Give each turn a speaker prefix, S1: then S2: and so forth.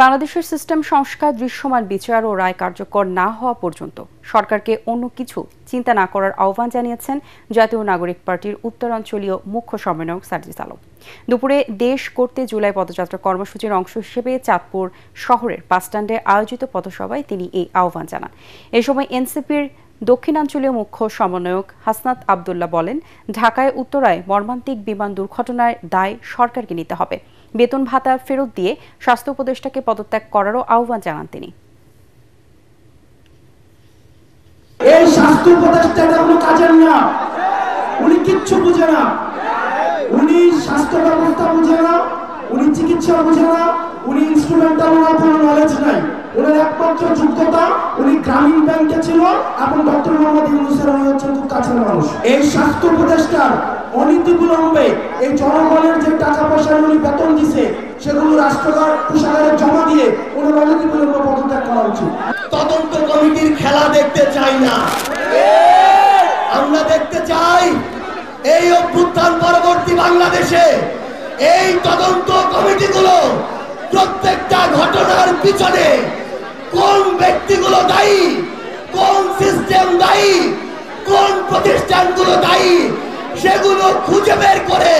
S1: বাংলাদেশের সিস্টেম সংস্কার, দৃশ্যমান বিচার ও রায় কার্যকর না হওয়া পর্যন্ত সরকারকে অন্য কিছু চিন্তা না করার আহ্বান জানিয়েছেন জাতীয় নাগরিক পার্টির উত্তরাঞ্চলীয় মুখ্য সমন্বয়ক সার্জিস আলম। দুপুরে দেশ করতে জুলাই পদযাত্রা কর্মসূচির অংশ হিসেবে চাঁদপুর শহরের বাসস্ট্যান্ডে আয়োজিত পথসভায় তিনি এই আহ্বান জানান। এ সময় এনসিপির দক্ষিণাঞ্চলীয় মুখ্য সমন্বয়ক হাসনাত আবদুল্লাহ বলেন, ঢাকায় উত্তরায় মর্মান্তিক বিমান দুর্ঘটনার দায় সরকারকে নিতে হবে। বেতন ভাতা ফেরত দিয়ে স্বাস্থ্য উপদেষ্টাকে পদত্যাগ করারও আহ্বান জানান তিনি।
S2: এই স্বাস্থ্য উপদেষ্টাটা কোনো কাজের না, উনি কিচ্ছু বুঝে না, উনি স্বাস্থ্য ব্যবস্থা বুঝে না, উনি চিকিৎসা বুঝে না, উনি ইনস্ট্রুমেন্টাল কোনো নলেজ নাই। ওনার একমাত্র যোগ্যতা উনি গ্রামীণ ব্যাংকে ছিল এবং ডক্টর মোহাম্মদ ইউনূসের উনি হচ্ছেন খুব কাছের মানুষ। এই স্বাস্থ্য উপদেষ্টার অনীতিবিলম্বে এই জনগণের যে টাকা পয়সা উনি বেতন দিছে সেগুলো রাষ্ট্রকার কোষাগারে জমা দিয়ে ওনার অনীতিবিলম্বে পদত্যাগ করা উচিত। তদন্ত কমিটির খেলা দেখতে চাই না, আমরা দেখতে চাই এই অভ্যুত্থান পরবর্তী বাংলাদেশে এই তদন্ত কমিটিগুলো প্রত্যেকটা ঘটনার পিছনে কোন ব্যক্তিগুলো দায়ী, কোন সিস্টেম দায়ী, কোন প্রতিষ্ঠানগুলো দায়ী সেগুলো খুঁজে বের করে